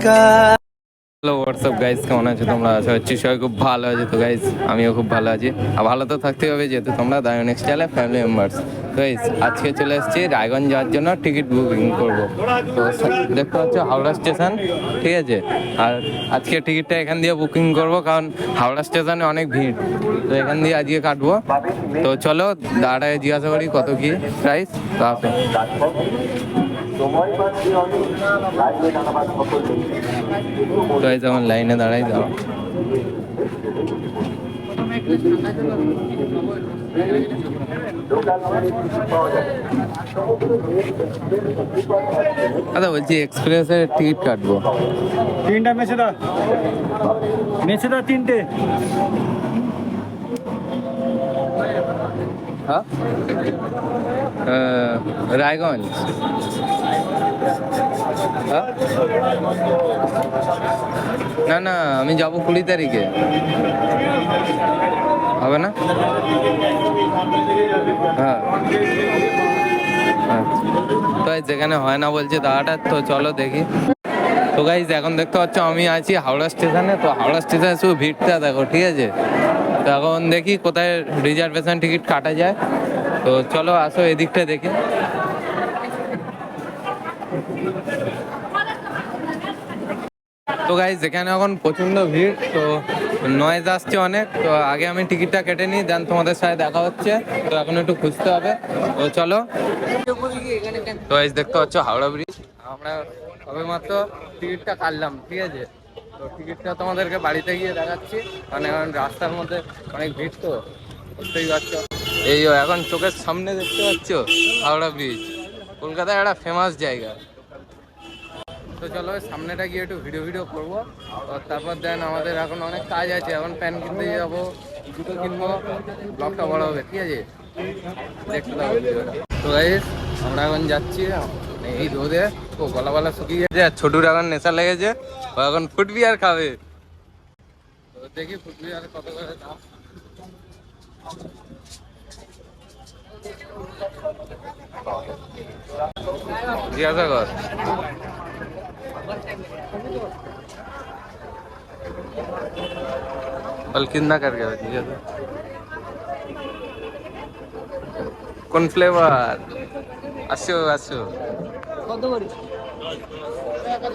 Hello WhatsApp guys, কেমন আছো তোমরা? আশা করছি সবাই খুব ভালো আছে। তো গাইজ আমিও খুব ভালো আছি, আর ভালো তো থাকতেই হবে যেহেতু তোমরা দায়নেক্স স্টাইলে ফ্যামিলি মেম্বার্স। তো গাইজ আজকে চলে এসেছি রায়গঞ্জ যাওয়ার জন্য টিকিট বুকিং করবো। তো দেখতে পাচ্ছ হাওড়া স্টেশন, ঠিক আছে। আর আজকে টিকিটটা এখান দিয়ে বুকিং করব, কারণ হাওড়া স্টেশনে অনেক ভিড়, তো এখান দিয়ে আজকে কাটবো। তো চলো দাঁড়ায় জিজ্ঞাসা করি কত কি প্রাইস। তো আসো, আমার লাইনে দাঁড়াই দাও। আচ্ছা বলছি এক্সপ্রেসের টিকিট কাটবো। তিনটা মেছেদা তিনটে। হ্যাঁ, রায়গঞ্জ। হ্যাঁ, না না আমি যাবো 20 তারিখে, হবে না? হ্যাঁ আচ্ছা, তো যেখানে হয় না বলছে দাদাটা, তো চলো দেখি। তো গাইজ এখন দেখতে পাচ্ছ আমি আছি হাওড়া স্টেশনে। তো হাওড়া স্টেশনে শুধু ভিড়টা দেখো, ঠিক আছে। তো এখন দেখি কোথায় রিজার্ভেশন টিকিট কাটা যায়। তো চলো আসো এদিকটা দেখি। তো গাইজ এখানে এখন প্রচণ্ড ভিড়, তো নয়েজ আসছে অনেক। তো আগে আমি টিকিটটা কেটে নিই, দেন তোমাদের সাথে দেখা হচ্ছে। তো এখন একটু খুঁজতে হবে, তো চলো। তো গাইজ দেখতে পাচ্ছ হাওড়া ব্রিজ, আমরা সবে মাত্র টিকিটটা কাটলাম, ঠিক আছে। তো টিকিটটা তোমাদেরকে বাড়িতে গিয়ে দেখাচ্ছি, মানে এখন রাস্তার মধ্যে অনেক ভিড়, তো বুঝতেই পারছো। এই এখন চোখের সামনে দেখতে পাচ্ছ হাওড়া ব্রিজ, কলকাতায় একটা ফেমাস জায়গা। তো চলো সামনেটা গিয়ে একটু ভিডিও করবো, তারপর দেন আমাদের এখন অনেক কাজ আছে। এখন প্যান কিনতে যাবো, জুতো কিনবো, ব্লগটা বড় হবে, ঠিক আছে, দেখতে পাবো। তো গাইস আমরা এখন যাচ্ছি এই রোদে, তো গলা শুকিয়ে গেছে, আর ছোটুর এখন নেশা লেগেছে, ও এখন ফুটবিয়ার খাবে। তো দেখি ফুটবিয়ার কত করে দাম। জিজ্ঞাসা কর। कल कितना कर गया भैया? কোন ফ্লেভার? আসো আসো, কত করে?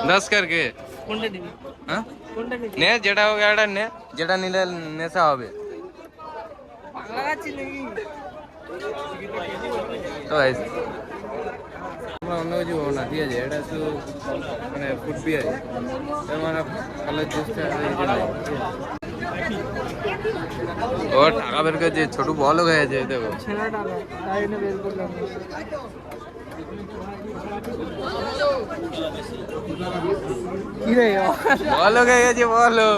10 करके। কোনটা নিবি? হ্যাঁ কোনটা নিবি? নে যেটা হবে এটা নে, যেটা নিলে নেশা হবে। বাংলা গাছি নাকি? তো গাইস আমরা অন্য কিছু পাবো না, ঠিক আছে। এটা শুধু মানে ফুড বিয়ার, মানে ফলের জুসটা। ও টাকা বের করেছে, ছোট বল হয়ে গেছে, দেখো বল হয়ে গেছে, বলো।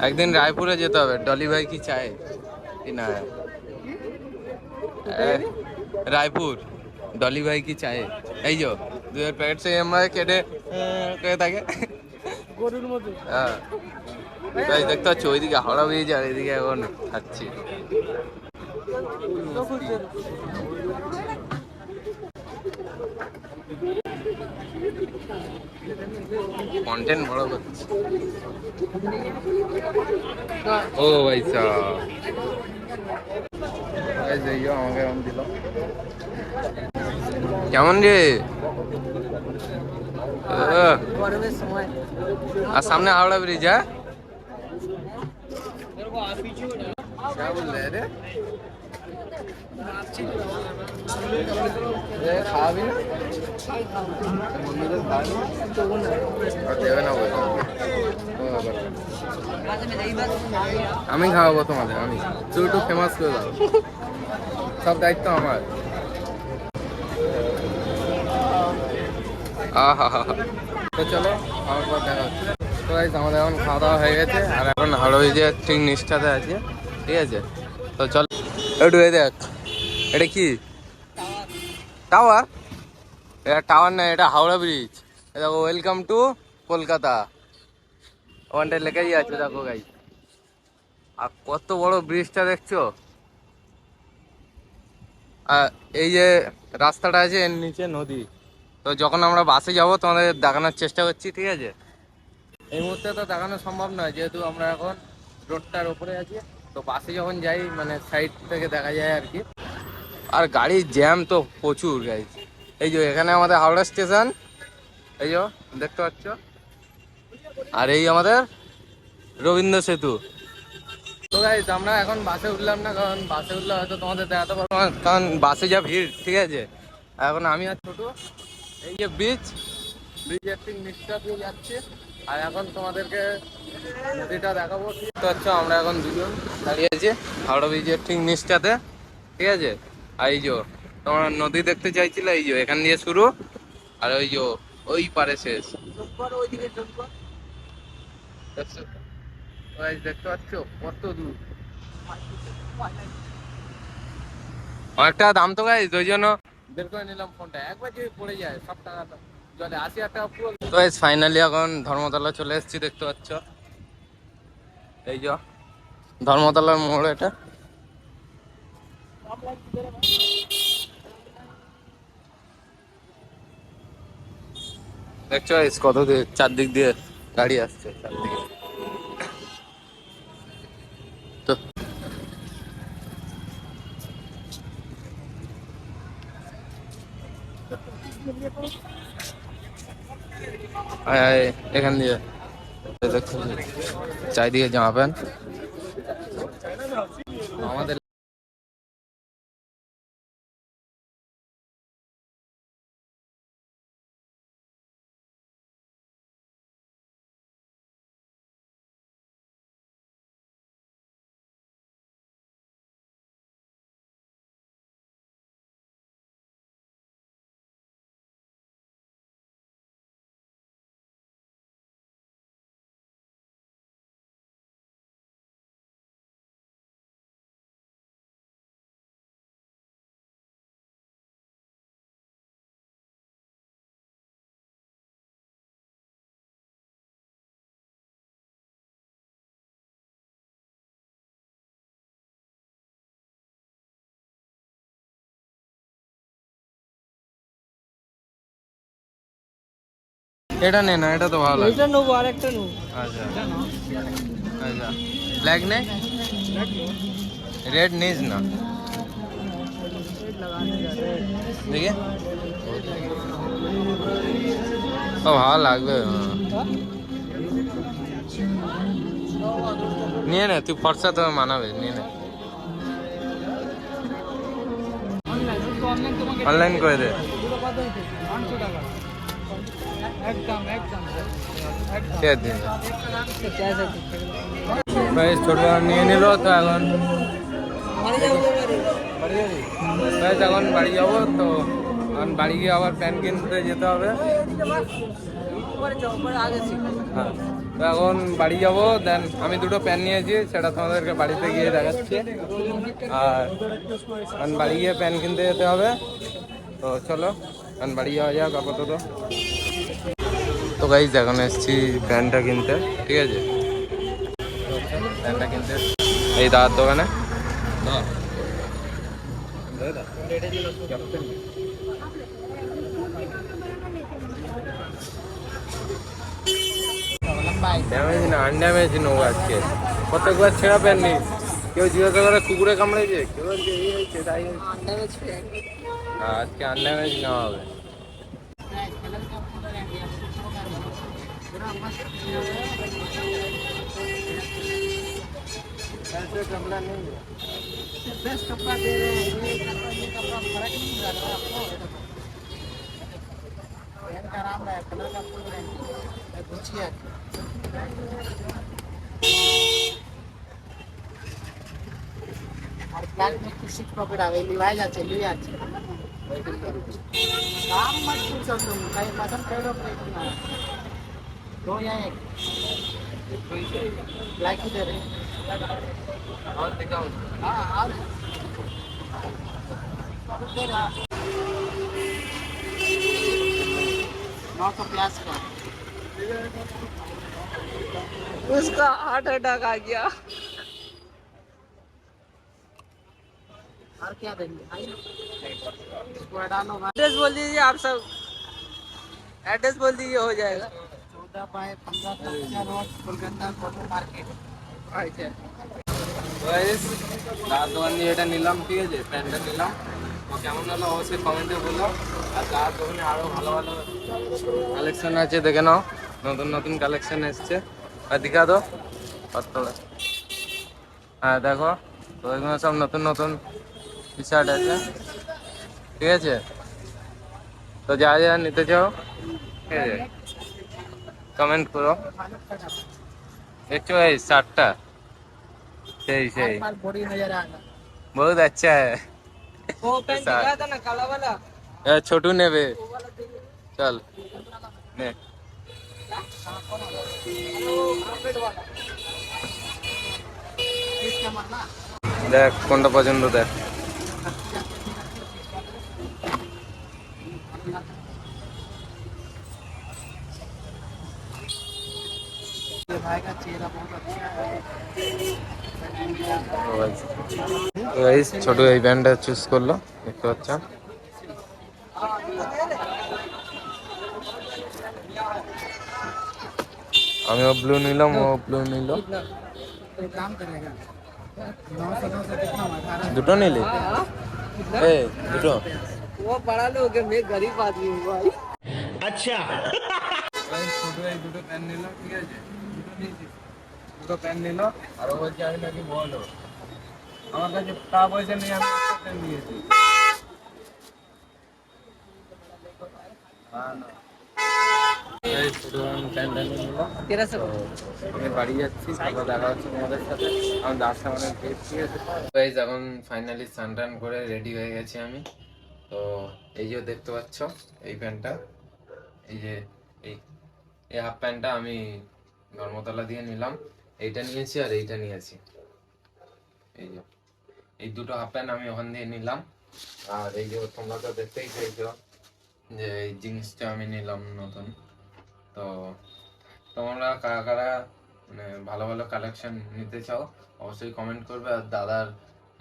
একদিন রায়পুরে যেতে হবে, ডলি ভাই কি চায় কি না। রায়পুর ডলি ভাই কি চায়, এই যে 2 প্যাকেট সে আমরা কেটে থাকে গরুর মতো। হ্যাঁ তাই দেখতে পাচ্ছি ওইদিকে হাওড়া ব্রিজ, আর এদিকে এখন খাচ্ছি। কন্টেন্ট বড় করছে। ও ভাই আমাকে এরকম দিল, কেমন রে? আর সামনে হাওড়া ব্রিজ। হ্যাঁ রে খাওয়াবি না? দেবে না বলছে, আমি খাওয়াবো তোমাদের, আমি তুই একটু ফেমাস করে দাও, সব দায়িত্ব আমার। তো চলো আমার পর দেখা হচ্ছে। তো গাইস আমাদের এখন খাওয়া দাওয়া হয়ে গেছে, আর এখন হাওড়া ব্রিজের ঠিক নিচটাতে আছে, ঠিক আছে। তো চল একটু দেখ, এটা কি টাওয়ার? এটা টাওয়ার না, এটা হাওড়া ব্রিজ। দেখো ওয়েলকাম টু কলকাতা। ওখানটায় লেখাই আছে দেখো গাইস। আর কত বড় ব্রিজটা দেখছো। আর এই যে রাস্তাটা আছে এর নিচে নদী। তো যখন আমরা বাসে যাব তোমাদের দেখানোর চেষ্টা করছি, ঠিক আছে। এই মুহূর্তে তো দেখানো সম্ভব নয় যেহেতু আমরা এখন রোডটার উপরে আছি। তো বাসে যখন যাই মানে সাইড থেকে দেখা যায় আর কি। আর গাড়ির জ্যাম তো প্রচুর গাইস। এই যে এখানে আমাদের হাওড়া স্টেশন, এই যে দেখতে পাচ্ছ। আর এই আমাদের রবীন্দ্র সেতু। তো গাইস আমরা এখন বাসে উঠলাম না, কারণ বাসে উঠলে হয়তো তোমাদের দেখাতে পারবো না, কারণ বাসে যা ভিড়, ঠিক আছে। এখন আমি আর ছোট এই যে ব্রিজের ঠিক নিচটা দিয়ে যাচ্ছে। আর এখন তোমাদেরকে নদীটা দেখাবো। ঠিক হচ্ছে আমরা এখন দুজন দাঁড়িয়ে আছি হাওড়া ব্রিজের ঠিক নিচটাতে, ঠিক আছে। আর এই যে তোমরা নদী দেখতে চাইছিলে, এই যে এখান দিয়ে শুরু আর ওই যে ওই পারে শেষ। দেখছো? দেখতে পাচ্ছ কত দূর, অনেকটা দাম তো গাইস, ওই জন্য বের করে নিলাম ফোনটা। একবার যদি পড়ে যায় সব টাকা জলে 80,000 টাকা পুরো। তো গাইস ফাইনালি এখন ধর্মতলা চলে এসেছি, দেখতে পাচ্ছ। এই যে ধর্মতলার মোড় এটা। দেখছো গাইস কত চারদিক দিয়ে গাড়ি আসছে চারদিকে। তো এখান দিয়ে দেখছো চারিদিকে জামা প্যান্ট আমাদের। এটা নে না, এটা তো ভালো লাগে। এটা নেবো আর একটা নেবো। আচ্ছা আচ্ছা, ব্ল্যাক নে, রেড নিস না, দেখি ও ভালো লাগবে। নিয়ে নে, তুই ফর্সা তো মানাবে, নিয়ে নে। অনলাইন করে দে। ছোট নিয়ে নিল তো এখন এখন বাড়ি যাবো। তো এখন বাড়ি গিয়ে আবার প্যান কিনতে যেতে হবে। হ্যাঁ, তো এখন বাড়ি যাবো। দেন আমি দুটো প্যান নিয়েছি, সেটা তোমাদেরকে বাড়িতে গিয়ে দেখাচ্ছি। আর এখন বাড়ি গিয়ে প্যান কিনতে যেতে হবে। তো চলো এখন বাড়ি যাওয়া যাক আপাতত। তো গাইস এখন এসেছি প্যান্টটা কিনতে, ঠিক আছে। প্যান্টটা কিনতে এই দাদার দোকানে। ড্যামেজ না আনড্যামেজ নেবো আজকে। প্রত্যেকবার ছেঁড়া প্যান্ট নিই, কেউ জিজ্ঞাসা করে কুকুরে কামড়েছে, কেউ বলছে এই হয়েছে তাই হয়েছে। আজকে আনড্যামেজ নেওয়া হবে। कपड़ा नहीं है, बेस्ट कपड़ा दे रहे हैं। ये कपड़ा फर्क नहीं लग रहा आपको। पहन का आराम है, कलर का फुल गारंटी है। पूछिए और ब्लैक में किसी प्रॉफिट आवे लिवाय जाचे लिया जाचे काम मत पूछो तुम, कहीं पसंद करो ना दो या एक ब्लैक ही दे रहे और दिखाओ। हाँ और 950 का उसका हार्ट अटैक आ गया। और क्या देंगे भाई? एड्रेस बोल दीजिए आप सब, एड्रेस बोल दीजिए हो जाएगा। 14/15 रोड, कोलकाता कॉटन मार्केट। अच्छा গাইস দাদার দোকান দিয়ে এটা নিলাম, ঠিক আছে, প্যান্টটা নিলাম। তো কেমন হলো অবশ্যই কমেন্টে বলো। আর দাদার দোকানে আরো ভালো ভালো কালেকশন আছে, দেখে নাও, নতুন নতুন কালেকশন এসছে। আর দেখা দাও কত, হ্যাঁ দেখো, তো এগুলো সব নতুন নতুন টি শার্ট আছে, ঠিক আছে। তো যা যা নিতে চাও, ঠিক আছে, কমেন্ট করো। দেখছো এই শার্টটা, সেই সেই बॉडी नजर आ रहा। बहुत अच्छा है। वो पेन दिखाया था ना काला वाला, छोटू নেবে, চল নে। দেখ কোনটা পছন্দ, দেখ। ये भाई का चेहरा बहुत अच्छा है। তো গাইস ছোট এই ব্যান্ডটা চুজ করলো, দেখতে পাচ্ছ। আমিও ব্লু নিলাম, ও ব্লু নিল। तो काम करेगा 900 कितना हुआ? 1800। দুটো নিলি? এ দুটো। वो बड़ा लोग है, मैं गरीब आदमी हूँ भाई। গাইস ছোট এই দুটো প্যান নিল, ঠিক আছে, দুটো নিয়েছি, দুটো প্যান নিল। আর ও বলছে আমি নাকি বলো, আমার কাছে টাকা পয়সা নেই, আমি একটা প্যান নিয়েছি। এই ছোট প্যানটা নিয়ে নিলাম। 1300 তো আমি বাড়ি যাচ্ছি, তারপর দেখা হচ্ছে তোমাদের সাথে। আমি যার সামনে গেছি, গাইস এখন ফাইনালি স্নান টান করে রেডি হয়ে গেছি আমি। তো এই যে দেখতে পাচ্ছ এই প্যান্টটা, এই যে এই এই হাফ প্যান্টটা আমি ধর্মতলা দিয়ে নিলাম। এইটা নিয়েছি আর এইটা নিয়েছি, এই যে এই দুটো হাফ প্যান্ট আমি ওখান দিয়ে নিলাম। আর এই যে তোমরা তো দেখতেই পেয়েছো যে এই জিন্সটা আমি নিলাম নতুন। তো তোমরা কারা কারা মানে ভালো ভালো কালেকশন নিতে চাও অবশ্যই কমেন্ট করবে। আর দাদার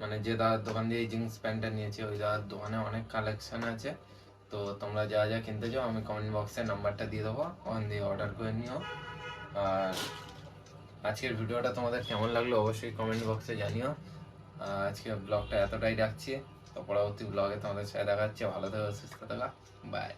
মানে যে দাদার দোকান দিয়ে এই জিন্স প্যান্টটা নিয়েছি, ওই দাদার দোকানে অনেক কালেকশন আছে। তো তোমরা যা যা কিনতে চাও আমি কমেন্ট বক্সে নাম্বারটা দিয়ে দেবো, ওখান দিয়ে অর্ডার করে নিও। আর আজকের ভিডিওটা তোমাদের কেমন লাগলো অবশ্যই কমেন্ট বক্সে জানিও। আজকে ব্লগটা এতটাই রাখছি, তো পরবর্তী ব্লগে তোমাদের সাথে দেখা হচ্ছে। ভালো থেকো, সুস্থ থাকা, বাই।